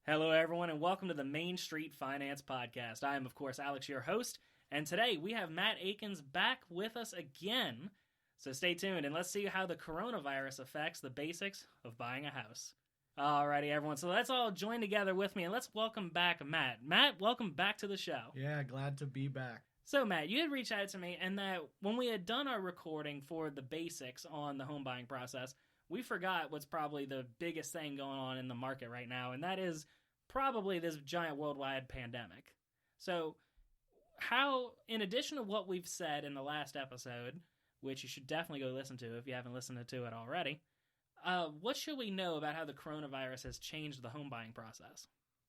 Hello, everyone, and welcome to the Main Street Finance Podcast. I am, of course, Alex, your host, and today we have Matt Akins back with us again. So stay tuned, and let's see how the coronavirus affects the basics of buying a house. Alrighty, everyone, so let's all join together with me, and let's welcome back Matt. Matt, welcome back to the show. Yeah, glad to be back. So, Matt, you had reached out to me, and that when we had done our recording for the basics on the home buying process, we forgot what's probably the biggest thing going on in the market right now, and that is probably this giant worldwide pandemic. So how, in addition to what we've said in the last episode, which you should definitely go listen to if you haven't listened to it already, what should we know about how the coronavirus has changed the home buying process?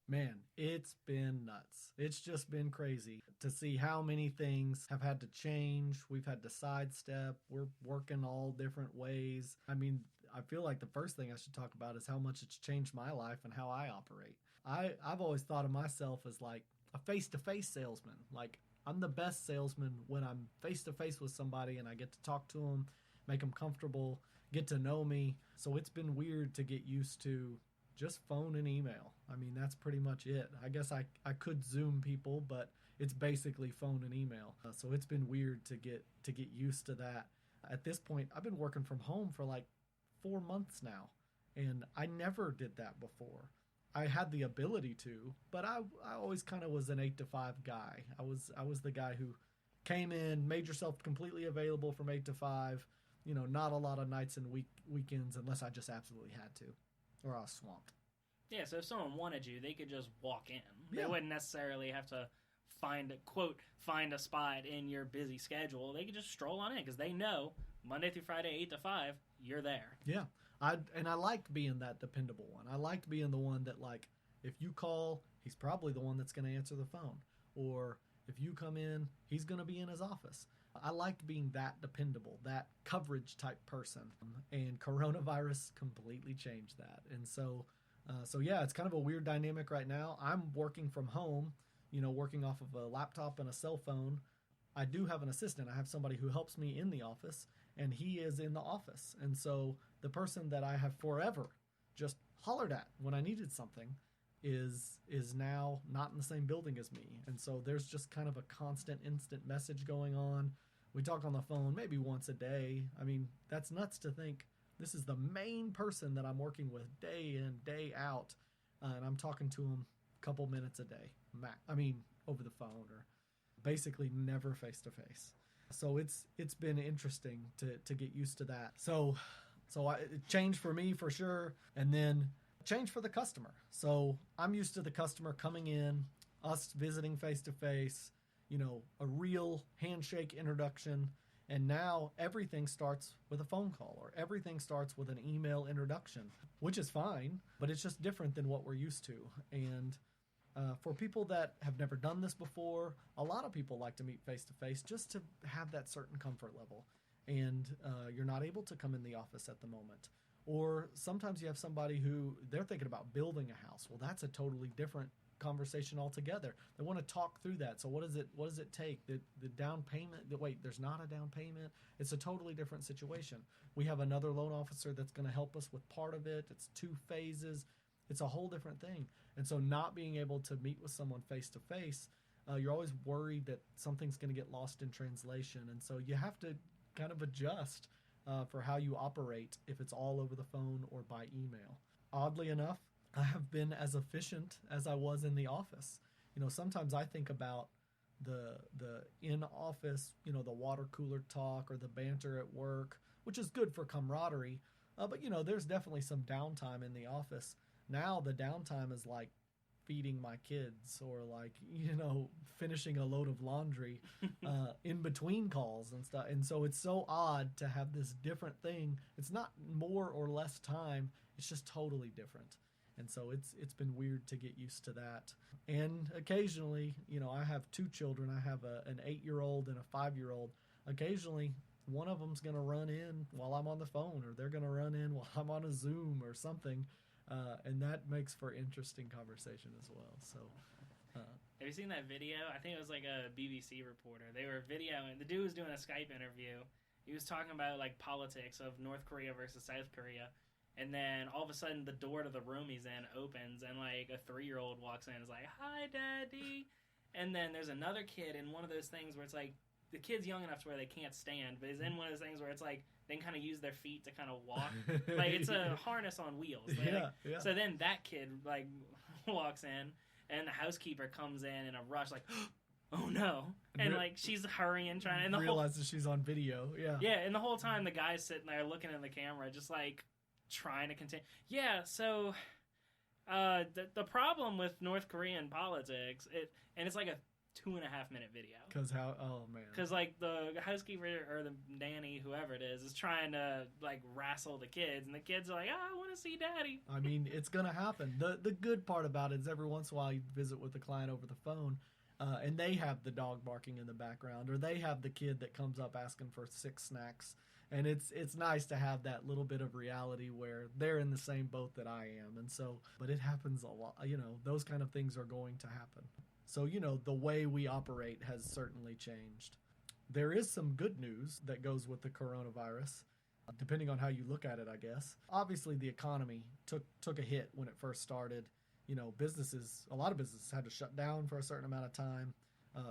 Man, it's been nuts. It's just been crazy to see how many things have had to change. We've had to sidestep. We're working all different ways. I mean, I feel like the first thing I should talk about is how much it's changed my life and how I operate. I've always thought of myself as like a face-to-face salesman. Like, I'm the best salesman when I'm face-to-face with somebody and I get to talk to them, make them comfortable, get to know me. So it's been weird to get used to just phone and email. I mean, that's pretty much it. I guess I could Zoom people, but it's basically phone and email. So it's been weird to get used to that. At this point, I've been working from home for like 4 months now, and I never did that before. I had the ability to, but I always kind of was an 8 to 5 guy. I was the guy who came in, made yourself completely available from 8 to 5. You know, not a lot of nights and weekends unless I just absolutely had to, or I was swamped. Yeah, so if someone wanted you, they could just walk in. Yeah. They wouldn't necessarily have to find a spot in your busy schedule. They could just stroll on in because they know Monday through Friday, 8 to 5, you're there. Yeah. I liked being that dependable one. I liked being the one that, like, if you call, he's probably the one that's going to answer the phone. Or if you come in, he's going to be in his office. I liked being that dependable, that coverage type person. And coronavirus completely changed that. And so yeah, it's kind of a weird dynamic right now. I'm working from home, working off of a laptop and a cell phone. I do have an assistant. I have somebody who helps me in the office, and he is in the office. And so the person that I have forever just hollered at when I needed something is now not in the same building as me. And so there's just kind of a constant instant message going on. We talk on the phone maybe once a day. I mean, that's nuts to think this is the main person that I'm working with day in, day out. And I'm talking to him a couple minutes a day. Over the phone, or basically never face to face. So it's been interesting to get used to that. So it changed for me for sure, and then changed for the customer. So I'm used to the customer coming in, us visiting face to face, a real handshake introduction, and now everything starts with a phone call, or everything starts with an email introduction, which is fine, but it's just different than what we're used to. And for people that have never done this before, a lot of people like to meet face-to-face just to have that certain comfort level. And you're not able to come in the office at the moment. Or sometimes you have somebody who, they're thinking about building a house. Well, that's a totally different conversation altogether. They want to talk through that. So what does it take? The down payment, there's not a down payment. It's a totally different situation. We have another loan officer that's going to help us with part of it. It's 2 phases. It's a whole different thing. And so not being able to meet with someone face-to-face, you're always worried that something's going to get lost in translation. And so you have to kind of adjust for how you operate if it's all over the phone or by email. Oddly enough, I have been as efficient as I was in the office. Sometimes I think about the in-office, the water cooler talk or the banter at work, which is good for camaraderie. But, there's definitely some downtime in the office. Now the downtime is like feeding my kids, or like, finishing a load of laundry in between calls and stuff. And so it's so odd to have this different thing. It's not more or less time. It's just totally different. And so it's been weird to get used to that. And occasionally, I have 2 children. I have an 8-year-old and a 5-year-old. Occasionally, one of them's going to run in while I'm on the phone, or they're going to run in while I'm on a Zoom or something. And that makes for interesting conversation as well. So, have you seen that video? I think it was like a BBC reporter. They were videoing. The dude was doing a Skype interview. He was talking about like politics of North Korea versus South Korea, And then all of a sudden, the door to the room he's in opens, and like a 3-year-old walks in and is like, "Hi, Daddy." And then there's another kid in one of those things where it's like the kid's young enough to where they can't stand, but he's in one of those things where it's like they can kind of use their feet to kind of walk. Like it's a harness on wheels. Like, yeah. So then that kid like walks in, and the housekeeper comes in a rush, like, "Oh no!" And like she's hurrying, trying, and the realizes she's on video. Yeah, and the whole time the guy's sitting there looking in the camera, just like trying to continue. Yeah, so the problem with North Korean politics, and it's like a 2.5-minute video. Because like the housekeeper or the nanny, whoever it is trying to like wrestle the kids, and the kids are like, "I want to see Daddy." I mean, it's gonna happen. The good part about it is every once in a while you visit with the client over the phone, and they have the dog barking in the background, or they have the kid that comes up asking for 6 snacks. And it's nice to have that little bit of reality where they're in the same boat that I am. And so, but it happens a lot. Those kind of things are going to happen. So, the way we operate has certainly changed. There is some good news that goes with the coronavirus, depending on how you look at it, I guess. Obviously, the economy took a hit when it first started. A lot of businesses had to shut down for a certain amount of time.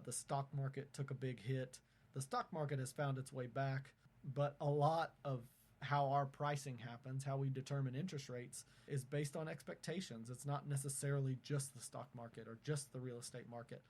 The stock market took a big hit. The stock market has found its way back. But a lot of how our pricing happens, how we determine interest rates, is based on expectations. It's not necessarily just the stock market or just the real estate market.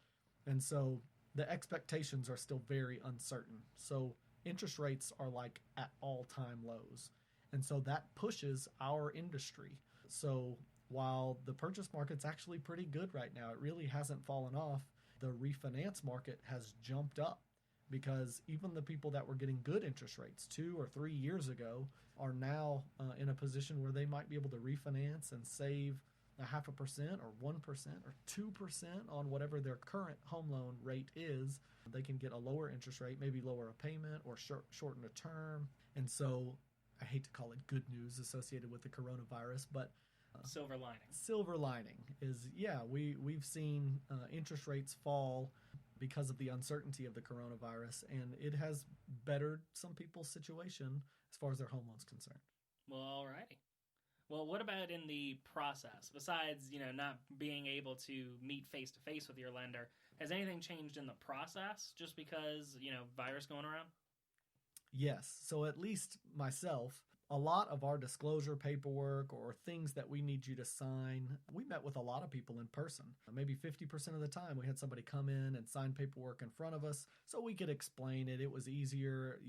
And so the expectations are still very uncertain. So interest rates are like at all-time lows. And so that pushes our industry. So while the purchase market's actually pretty good right now, it really hasn't fallen off. The refinance market has jumped up. Because even the people that were getting good interest rates 2 or 3 years ago are now in a position where they might be able to refinance and save 0.5% or 1% or 2% on whatever their current home loan rate is. They can get a lower interest rate, maybe lower a payment or shorten a term. And so I hate to call it good news associated with the coronavirus, but silver lining. Silver lining is, we've seen interest rates fall because of the uncertainty of the coronavirus, and it has bettered some people's situation as far as their home loan's concerned. Well, alrighty. Well, what about in the process? Besides, not being able to meet face-to-face with your lender, has anything changed in the process just because, virus going around? Yes. So at least myself, a lot of our disclosure paperwork or things that we need you to sign, we met with a lot of people in person. Maybe 50% of the time we had somebody come in and sign paperwork in front of us so we could explain it. It was easier,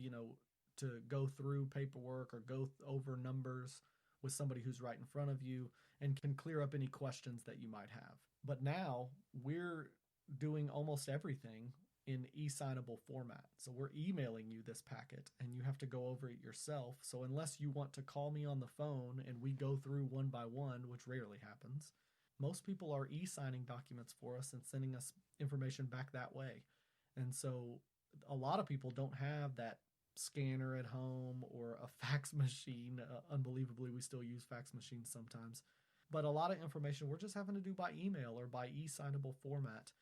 to go through paperwork or go over numbers with somebody who's right in front of you and can clear up any questions that you might have. But now we're doing almost everything in e-signable format. So we're emailing you this packet and you have to go over it yourself. So unless you want to call me on the phone and we go through one by one, which rarely happens, most people are e-signing documents for us and sending us information back that way. And so a lot of people don't have that scanner at home or a fax machine. Unbelievably, we still use fax machines sometimes. But a lot of information we're just having to do by email or by e-signable format.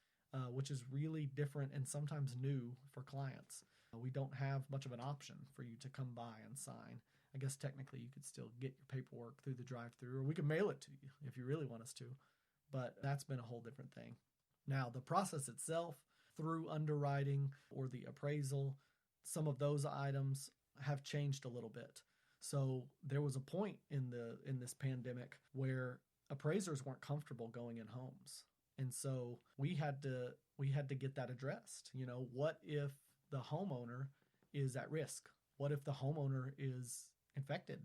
Which is really different and sometimes new for clients. We don't have much of an option for you to come by and sign. I guess technically you could still get your paperwork through the drive-thru, or we could mail it to you if you really want us to. But that's been a whole different thing. Now, the process itself, through underwriting or the appraisal, some of those items have changed a little bit. So there was a point in this pandemic where appraisers weren't comfortable going in homes. And so we had to get that addressed. What if the homeowner is at risk? What if the homeowner is infected?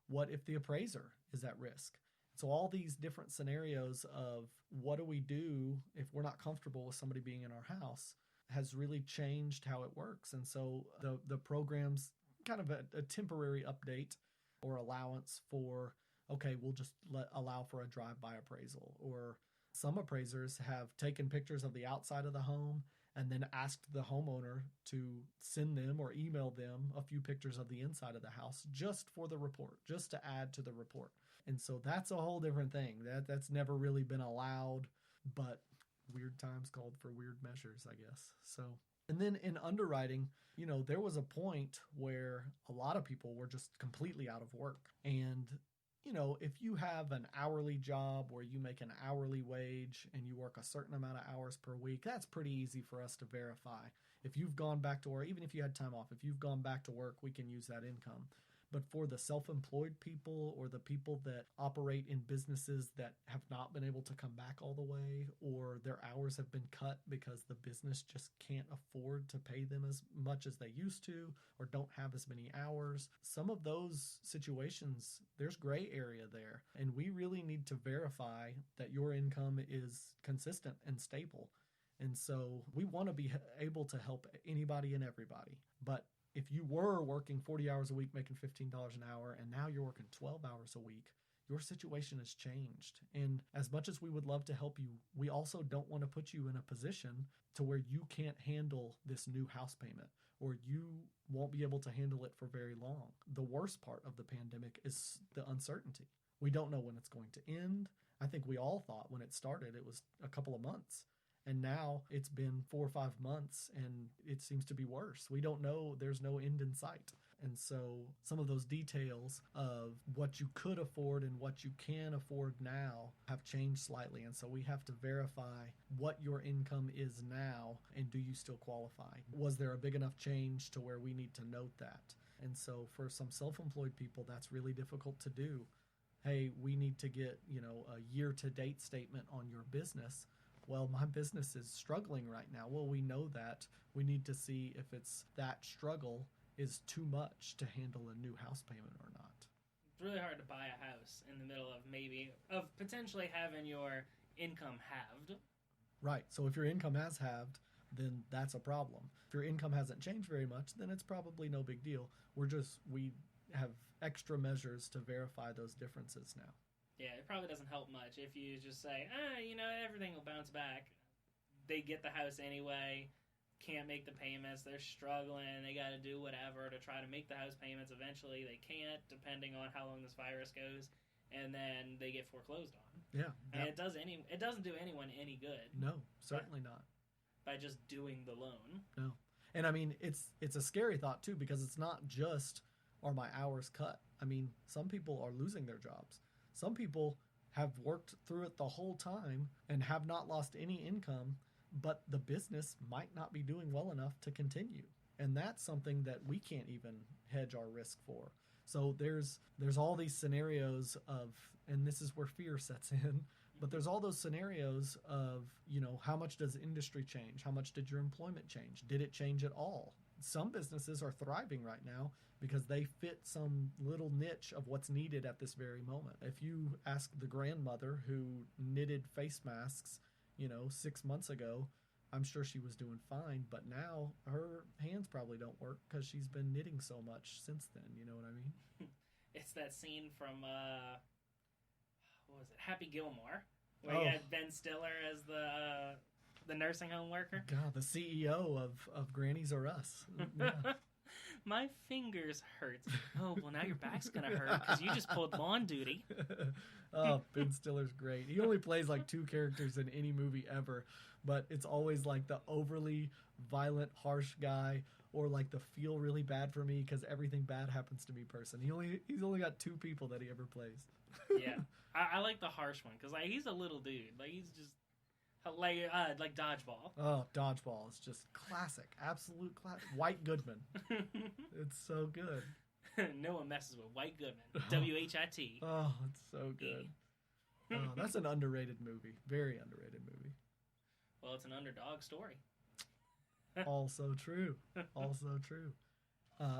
What if the appraiser is at risk? So all these different scenarios of what do we do if we're not comfortable with somebody being in our house has really changed how it works. And so the program's kind of a temporary update or allowance for, okay, we'll just allow for a drive-by appraisal. Or some appraisers have taken pictures of the outside of the home and then asked the homeowner to send them or email them a few pictures of the inside of the house just for the report, just to add to the report. And so that's a whole different thing. That's never really been allowed, but weird times called for weird measures, I guess. So, and then in underwriting, there was a point where a lot of people were just completely out of work. And if you have an hourly job where you make an hourly wage and you work a certain amount of hours per week, that's pretty easy for us to verify. If you've gone back to work, even if you had time off, if you've gone back to work, we can use that income. But for the self-employed people or the people that operate in businesses that have not been able to come back all the way, or their hours have been cut because the business just can't afford to pay them as much as they used to, or don't have as many hours, some of those situations, there's gray area there. And we really need to verify that your income is consistent and stable. And so we want to be able to help anybody and everybody. But if you were working 40 hours a week, making $15 an hour, and now you're working 12 hours a week, your situation has changed. And as much as we would love to help you, we also don't want to put you in a position to where you can't handle this new house payment, or you won't be able to handle it for very long. The worst part of the pandemic is the uncertainty. We don't know when it's going to end. I think we all thought when it started, it was a couple of months. And now it's been 4 or 5 months and it seems to be worse. We don't know. There's no end in sight. And so some of those details of what you could afford and what you can afford now have changed slightly. And so we have to verify what your income is now and do you still qualify? Was there a big enough change to where we need to note that? And so for some self-employed people, that's really difficult to do. Hey, we need to get, a year-to-date statement on your business. Well, my business is struggling right now. Well, we know that. We need to see if it's that struggle is too much to handle a new house payment or not. It's really hard to buy a house in the middle of potentially having your income halved. Right. So if your income has halved, then that's a problem. If your income hasn't changed very much, then it's probably no big deal. We have extra measures to verify those differences now. Yeah, it probably doesn't help much if you just say, everything will bounce back. They get the house anyway, can't make the payments, they're struggling, they got to do whatever to try to make the house payments. Eventually they can't, depending on how long this virus goes, and then they get foreclosed on. Yeah. And it doesn't do anyone any good. No, certainly not. By just doing the loan. No. And I mean, it's a scary thought too, because it's not just, are my hours cut? I mean, some people are losing their jobs. Some people have worked through it the whole time and have not lost any income, but the business might not be doing well enough to continue. And that's something that we can't even hedge our risk for. So there's all these scenarios of, and this is where fear sets in, but there's all those scenarios of, how much does industry change? How much did your employment change? Did it change at all? Some businesses are thriving right now because they fit some little niche of what's needed at this very moment. If you ask the grandmother who knitted face masks, 6 months ago, I'm sure she was doing fine, but now her hands probably don't work because she's been knitting so much since then. You know what I mean? It's that scene from, what was it, Happy Gilmore, where you had Ben Stiller as the nursing home worker. God, the CEO of Grannies Are Us. Yeah. My fingers hurt. Oh, well, now your back's going to hurt because you just pulled lawn duty. Oh, Ben Stiller's great. He only plays like 2 characters in any movie ever, but it's always like the overly violent, harsh guy, or like the feel really bad for me because everything bad happens to me person. He's only got 2 people that he ever plays. Yeah. I like the harsh one because he's a little dude. He's just... Like Dodgeball. Oh, Dodgeball is just classic. Absolute classic. White Goodman. It's so good. No one messes with White Goodman. W-H-I-T. Oh, it's so good. Oh, that's an underrated movie. Very underrated movie. Well, it's an underdog story. Also true. Also true.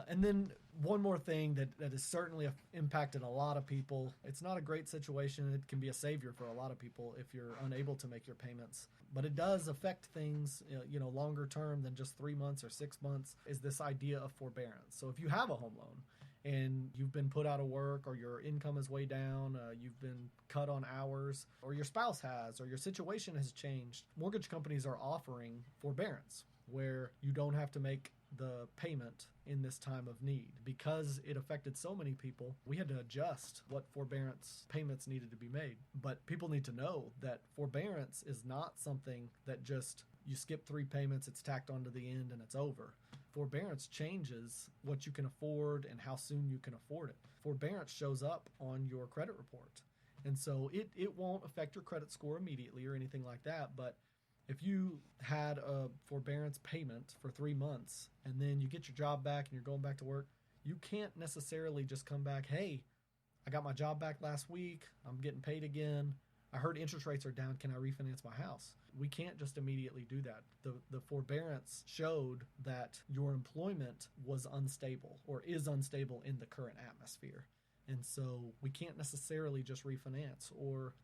And then one more thing that has certainly impacted a lot of people. It's not a great situation. It can be a savior for a lot of people if you're unable to make your payments. But it does affect things, longer term than just 3 months or 6 months, is this idea of forbearance. So if you have a home loan and you've been put out of work, or your income is way down, you've been cut on hours, or your spouse has, or your situation has changed, mortgage companies are offering forbearance where you don't have to make the payment in this time of need. Because it affected so many people, we had to adjust what forbearance payments needed to be made. But people need to know that forbearance is not something that just you skip 3 payments, it's tacked onto the end, and it's over. Forbearance changes what you can afford and how soon you can afford it. Forbearance shows up on your credit report. And so it won't affect your credit score immediately or anything like that. But if you had a forbearance payment for 3 months and then you get your job back and you're going back to work, you can't necessarily just come back, hey, I got my job back last week, I'm getting paid again, I heard interest rates are down, can I refinance my house? We can't just immediately do that. The forbearance showed that your employment was unstable or is unstable in the current atmosphere. And so we can't necessarily just refinance, or,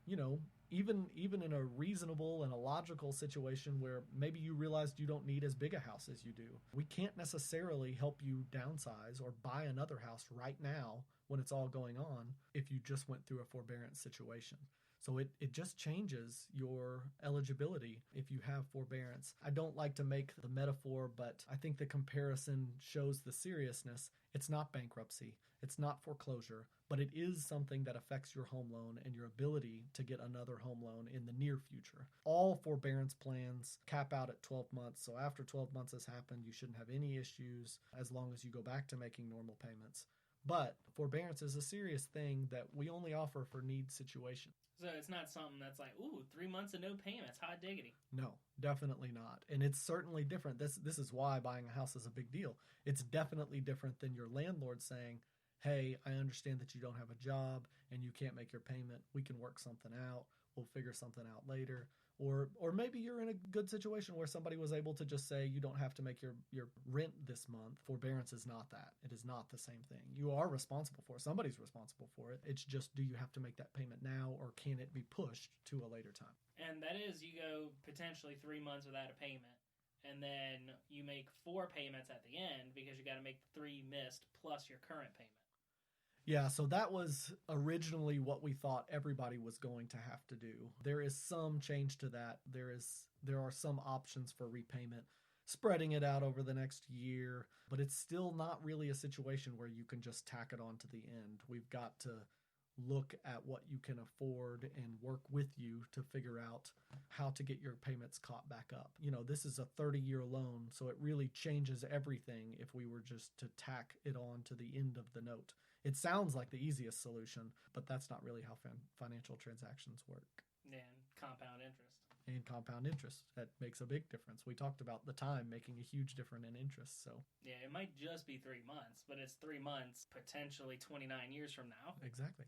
even in a reasonable and a logical situation where maybe you realized you don't need as big a house as you do. We can't necessarily help you downsize or buy another house right now when it's all going on if you just went through a forbearance situation. So it just changes your eligibility if you have forbearance. I don't like to make the metaphor, but I think the comparison shows the seriousness. It's not bankruptcy. It's not foreclosure, but it is something that affects your home loan and your ability to get another home loan in the near future. All forbearance plans cap out at 12 months. So after 12 months has happened, you shouldn't have any issues as long as you go back to making normal payments. But forbearance is a serious thing that we only offer for need situations. So it's not something that's like, ooh, 3 months of no payments, hot diggity. No, definitely not. And it's certainly different. This is why buying a house is a big deal. It's definitely different than your landlord saying, hey, I understand that you don't have a job and you can't make your payment. We can work something out. We'll figure something out later. Or maybe you're in a good situation where somebody was able to just say you don't have to make your rent this month. Forbearance is not that. It is not the same thing. You are responsible for it. Somebody's responsible for it. It's just, do you have to make that payment now, or can it be pushed to a later time? And that is, you go potentially 3 months without a payment, and then you make 4 payments at the end because you got to make 3 missed plus your current payment. Yeah, so that was originally what we thought everybody was going to have to do. There is some change to that. There are some options for repayment, spreading it out over the next year, but it's still not really a situation where you can just tack it on to the end. We've got to look at what you can afford and work with you to figure out how to get your payments caught back up. This is a 30-year loan, so it really changes everything if we were just to tack it on to the end of the note. It sounds like the easiest solution, but that's not really how financial transactions work. And compound interest. And compound interest. That makes a big difference. We talked about the time making a huge difference in interest. So yeah, it might just be 3 months, but it's 3 months, potentially 29 years from now. Exactly.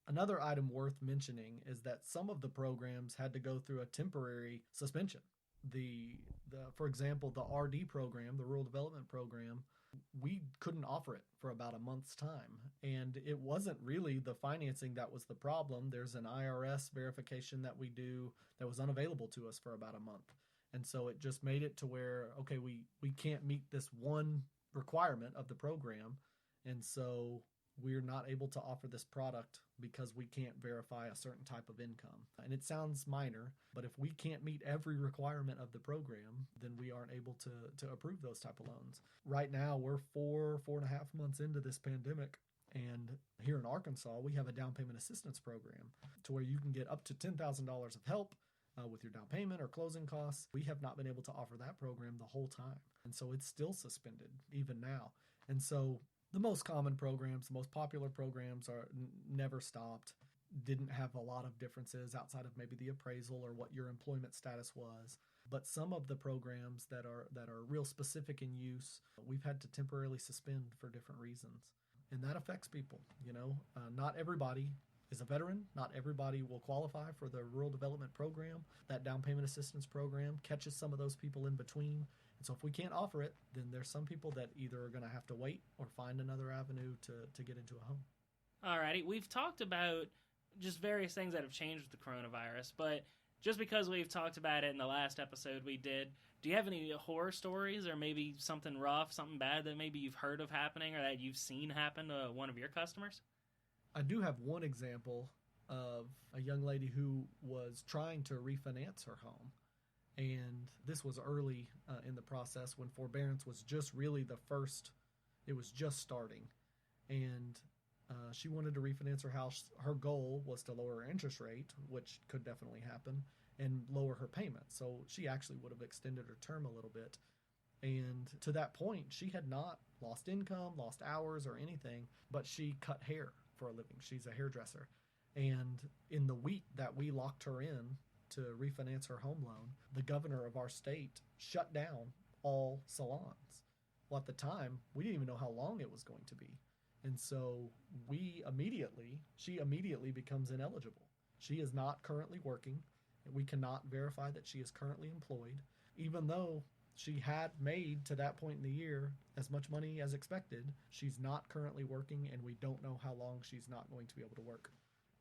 Another item worth mentioning is that some of the programs had to go through a temporary suspension. For example, the RD program, the Rural Development Program, we couldn't offer it for about a month's time. And it wasn't really the financing that was the problem. There's an IRS verification that we do that was unavailable to us for about a month. And so it just made it to where, okay, we can't meet this one requirement of the program. And so we're not able to offer this product because we can't verify a certain type of income. And it sounds minor, but if we can't meet every requirement of the program, then we aren't able to approve those type of loans. Right now, we're 4.5 months into this pandemic. And here in Arkansas, we have a down payment assistance program to where you can get up to $10,000 of help with your down payment or closing costs. We have not been able to offer that program the whole time. And so it's still suspended even now. And so the most common programs, the most popular programs are never stopped, didn't have a lot of differences outside of maybe the appraisal or what your employment status was. But some of the programs that are real specific in use, we've had to temporarily suspend for different reasons. And that affects people. Not everybody is a veteran. Not everybody will qualify for the Rural Development Program. That down payment assistance program catches some of those people in between. And so if we can't offer it, then there's some people that either are going to have to wait or find another avenue to get into a home. Alrighty, we've talked about just various things that have changed with the coronavirus, but just because we've talked about it in the last episode we did, do you have any horror stories or maybe something rough, something bad that maybe you've heard of happening or that you've seen happen to one of your customers? I do have one example of a young lady who was trying to refinance her home. And this was early in the process when forbearance was just really it was just starting. And she wanted to refinance her house. Her goal was to lower her interest rate, which could definitely happen, and lower her payment. So she actually would have extended her term a little bit. And to that point, she had not lost income, lost hours or anything, but she cut hair for a living. She's a hairdresser. And in the week that we locked her in to refinance her home loan, the governor of our state shut down all salons. Well, at the time, we didn't even know how long it was going to be. And so she immediately becomes ineligible. She is not currently working. We cannot verify that she is currently employed, even though she had made to that point in the year as much money as expected. She's not currently working, and we don't know how long she's not going to be able to work.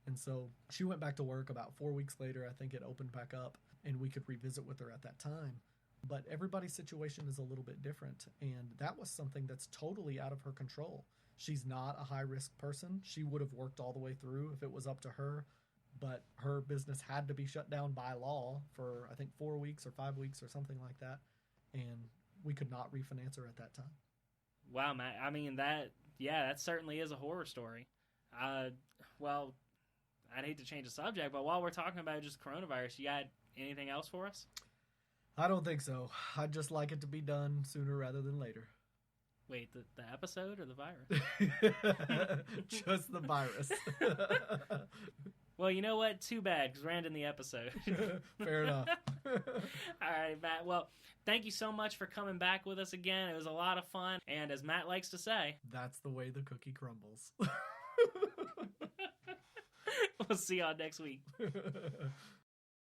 And so she went back to work about 4 weeks later. I think it opened back up, and we could revisit with her at that time. But everybody's situation is a little bit different, and that was something that's totally out of her control. She's not a high-risk person. She would have worked all the way through if it was up to her, but her business had to be shut down by law for, I think, 4 weeks or 5 weeks or something like that, and we could not refinance her at that time. Wow, Matt. I mean, that certainly is a horror story. Well, I'd hate to change the subject, but while we're talking about just coronavirus, you got anything else for us? I don't think so. I'd just like it to be done sooner rather than later. Wait, the episode or the virus? Just the virus. Well, you know what? Too bad, because we're ending the episode. Fair enough. All right, Matt. Well, thank you so much for coming back with us again. It was a lot of fun. And as Matt likes to say, that's the way the cookie crumbles. We'll see y'all next week.